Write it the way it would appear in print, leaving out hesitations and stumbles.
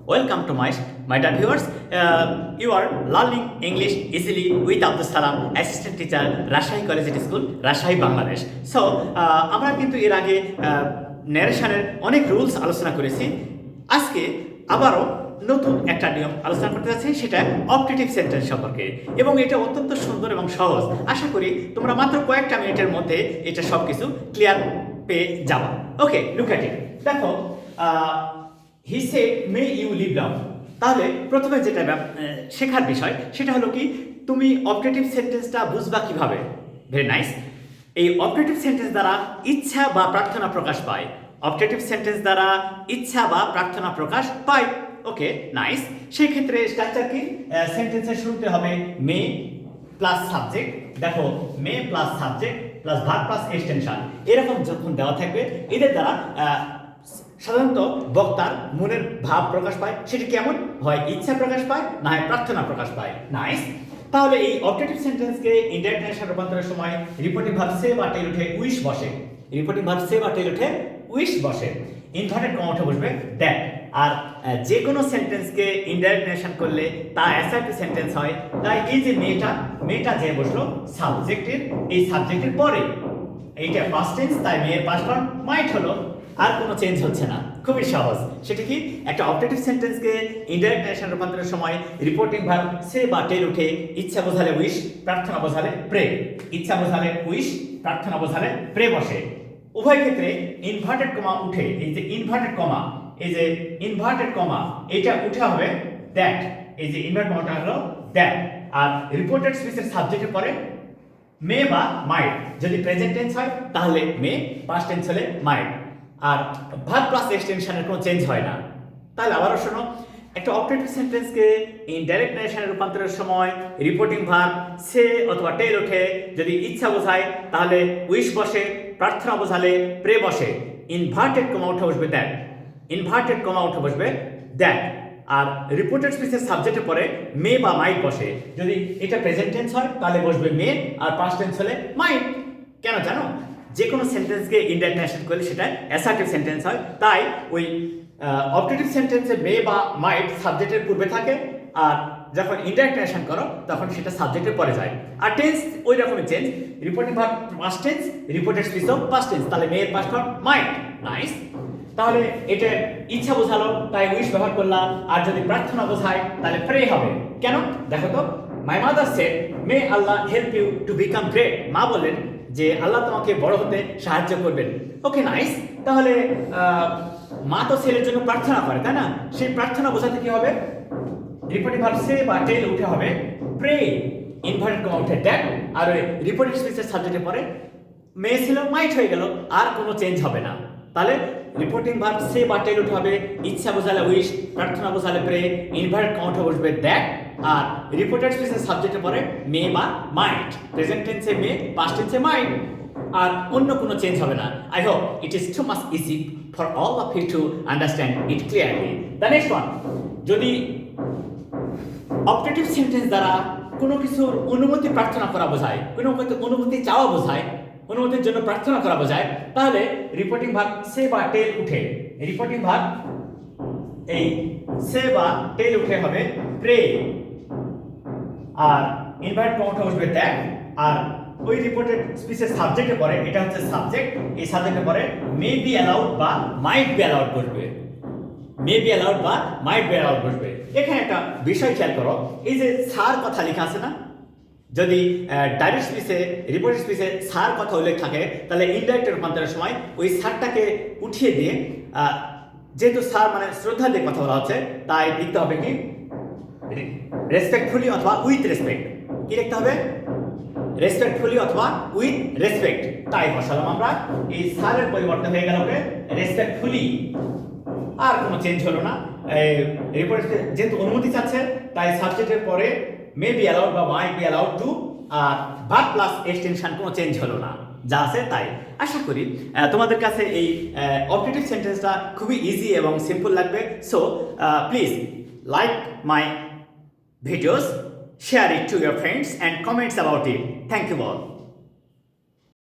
Welcome to my dear viewers. You are learning English easily with Abdus Salam, assistant teacher, Rajshahi Collegiate School, Rajshahi, Bangladesh. So, আমরা কিন্তু এর আগে ন্যারেশনের অনেক rules আলোচনা করেছি। আজকে আবারও নতুন একটা নিয়ম আলোচনা করতে যাচ্ছি, সেটা অপটেটিভ সেন্টেন্স সম্পর্কে, এবং এটা অত্যন্ত সুন্দর এবং সহজ। আশা করি তোমরা মাত্র কয়েকটা মিনিটের মধ্যে এটা সব কিছু ক্লিয়ার পেয়ে যাবা। Okay, look at it. দেখো, he said may you leave now. তাহলে প্রথমে যেটা শেখার বিষয় সেটা হলো কি, তুমি অপটেটিভ সেন্টেন্সটা বুঝবা কিভাবে। Very nice. এই অপটেটিভ সেন্টেন্স দ্বারা ইচ্ছা বা প্রার্থনা প্রকাশ পায়। অপটেটিভ সেন্টেন্স দ্বারা ইচ্ছা বা প্রার্থনা প্রকাশ পায়। ওকে, নাইস। সেই ক্ষেত্রে স্ট্রাকচার কি? সেন্টেন্সের শুরুতে হবে মে প্লাস সাবজেক্ট। দেখো, may plus subject plus verb plus extension, এরকম যখন দেওয়া থাকবে, এদের দ্বারা সাধারণত বক্তার মনের ভাব প্রকাশ পায়। সেটি কেমন হয়? ইচ্ছা প্রকাশ পায়, না হয় প্রার্থনা প্রকাশ পায়। নাইস। তাহলে এই অপটেটিভ সেন্টেন্সকে ইনডাইরেক্ট নেশন রূপান্তরের সময় রিপোর্টিং ভার্ব সে বা টেল উঠে উইশ বসে। রিপোর্টিং ভার্ব সে বা টেল উঠে উইশ বসে। ইনভার্টেড কমা উঠে বসবে দ্যাট। আর যে কোনো সেন্টেন্সকে ইনডাইরেক্ট নেশন করলে তা অ্যাসার্টিভ সেন্টেন্স হয়। তাই এই যে মেয়েটা যে বসলো সাবজেক্টের, এই সাবজেক্টের পরে এইটা পাস্ট টেন্স, তাই মেয়ের পাস্ট ফর্ম মাইট হলো। আর কোনো চেঞ্জ হচ্ছে না, খুবই সহজ। সেটা কি? একটা অপটেটিভ সেন্টেন্সকে ইনডাইরেক্ট নেশন রূপান্তরের সময় রিপোর্টিং ভার্ব সে বা টেল উঠে ইচ্ছা বোঝালে উইশ, প্রার্থনা বোঝালে প্রে। ইচ্ছা বোঝালে উইশ, প্রার্থনা বোঝালে প্রে বসে। উভয় ক্ষেত্রে ইনভার্টেড কমা উঠে, এই যে ইনভার্টেড কমা, এই যে ইনভার্টেড কমা, এটা উঠে হবে দ্যাট। এই যে ইনভার্ট কমাটা হলো দ্যাট। আর রিপোর্টেড স্পিচের সাবজেক্টের পরে মে বা মাইট। যদি প্রেজেন্ট টেন্স হয় তাহলে মে, পাস্ট টেন্স হলে মাইট। আর ভার্ব প্লাস এক্সটেনশনের কোনো চেঞ্জ হয় না। তাহলে আবারও শোনো, একটা অপটেটিভ সেন্টেন্সকে ইনডাইরেক্ট নেশনে রূপান্তরের সময় রিপোর্টিং ভার্ব সে অথবা টেল ওঠে। যদি ইচ্ছা বোঝায় তাহলে উইশ বসে, প্রার্থনা বোঝালে প্রে বসে। ইনভার্টেড কমা উঠে বসবে দ্যাট। ইনভার্টেড কমা উঠে বসবে দ্যাট। আর রিপোর্টেড স্পিচের সাবজেক্টের পরে মে বা মাইট বসে। যদি এটা প্রেজেন্ট টেন্স হয় তাহলে বসবে মে, আর পাস্ট টেন্স হলে মাইট। কেন জানো? যে কোনো সেন্টেন্সকে ইনডাইরেক্ট নেশন করলে সেটা অ্যাসার্টিভ সেন্টেন্স হয়। তাই ওই অপটেটিভ সেন্টেন্সে মে বা মাইট সাবজেক্টের পূর্বে থাকে, আর যখন ইনডাইরেক্ট নেশন করো তখন সেটা সাবজেক্টের পরে যায়। আর টেন্স ওই রকমই change. Reporting verb past tense, reported স্পিচও পাস্ট টেন্স, তাহলে মেয়ের পাস্ট ফর্ম মাইট। নাইস। তাহলে এটা ইচ্ছা বোঝালো তাই উইশ ব্যবহার করলাম। আর যদি প্রার্থনা বোঝায় তাহলে প্রে হবে। কেন? দেখো তো, my mother said may Allah help you to become great. মা বললেন যে আল্লাহ তোমাকে বড় হতে সাহায্য করবেন। Okay, nice. তাহলে মা তো ছেলের জন্য প্রার্থনা করে, তাই না? সেই প্রার্থনা বোঝাতে কি হবে? রিপোর্টিং ভার্ব সে বা টেল উঠে হবে প্রে, ইনভার্টেড কমা উঠে দ্যাট। আর ওই রিপোর্টেড স্পিচের সাবজেক্টের পরে মেয়ে ছিল মাইট হয়ে গেল, আর কোনো চেঞ্জ হবে না। তাহলে রিপোর্টিং ভার্ব সে বা টেল উঠে হবে ইচ্ছা বোঝালে উইশ, প্রার্থনা বোঝালে প্রে, ইনভার্টেড কমা উঠে বসবে দ্যাট। আর রিপোর্টেড স্পিচের সাবজেক্টের পরে মে বা মাইট। প্রেজেন্ট টেন্সে মে, পাস্ট টেন্সে মাইট। আর অন্য কোনো চেঞ্জ হবে না। I hope it is too much easy for all of you to understand it clearly. The next one, যদি অপটেটিভ সেন্টেন্স দ্বারা কোনো কিছুর অনুমতি প্রার্থনা করা বোঝায়, কোনো অনুমতি চাওয়া বোঝায়, অনুমতির জন্য প্রার্থনা করা বোঝায়, তাহলে রিপোর্টিং ভার্ব সে বা টেল উঠে, রিপোর্টিং ভার্ব এই সে বা টেল উঠে হবে প্রে। আর ইনভার্ট কমা উঠে বসবে দ্যাট। আর ওই রিপোর্টেড স্পিচের সাবজেক্টের পরে, এটা হচ্ছে সাবজেক্ট, এই সাবজেক্টের পরে মে বি অ্যালাউড বা মাইট বি অ্যালাউড বসবে। মে বি অ্যালাউড বা মাইট বি অ্যালাউড বসবে। এখানে একটা বিষয় খেয়াল করো, এই যে স্যার কথা লেখা আছে না, যদি ডাইরেক্ট স্পিচে, রিপোর্টেড স্পিচে স্যার কথা উল্লেখ থাকে, তাহলে ইনডাইরেক্ট রূপান্তরের সময় ওই স্যারটাকে উঠিয়ে দিয়ে, যেহেতু স্যার মানে শ্রদ্ধা দিয়ে কথা বলা হচ্ছে, তাই লিখতে হবে কি রেসপেক্টফুলি অথবা উইথ রেসপেক্ট। কি লিখতে হবে? রেসপেক্টফুলি অথবা উইথ রেসপেক্ট। তাই বসালাম আমরা, এই স্যারের পরিবর্তন হয়ে গেল রেসপেক্টফুলি। আর কোনো চেঞ্জ হলো না। রিপোর্ট যেহেতু অনুমতি চাচ্ছে, তাই সাবজেক্টের পরে মে বি অ্যালাউড বা মাইট বি অ্যালাউড টু, আর ভার্ব প্লাস এক্সটেনশন কোনো চেঞ্জ হলো না, যা আছে তাই। আশা করি তোমাদের কাছে এই অপটেটিভ সেন্টেন্সটা খুবই ইজি এবং সিম্পল লাগবে। So please like my videos, share it to your friends and comments about it. Thank you all.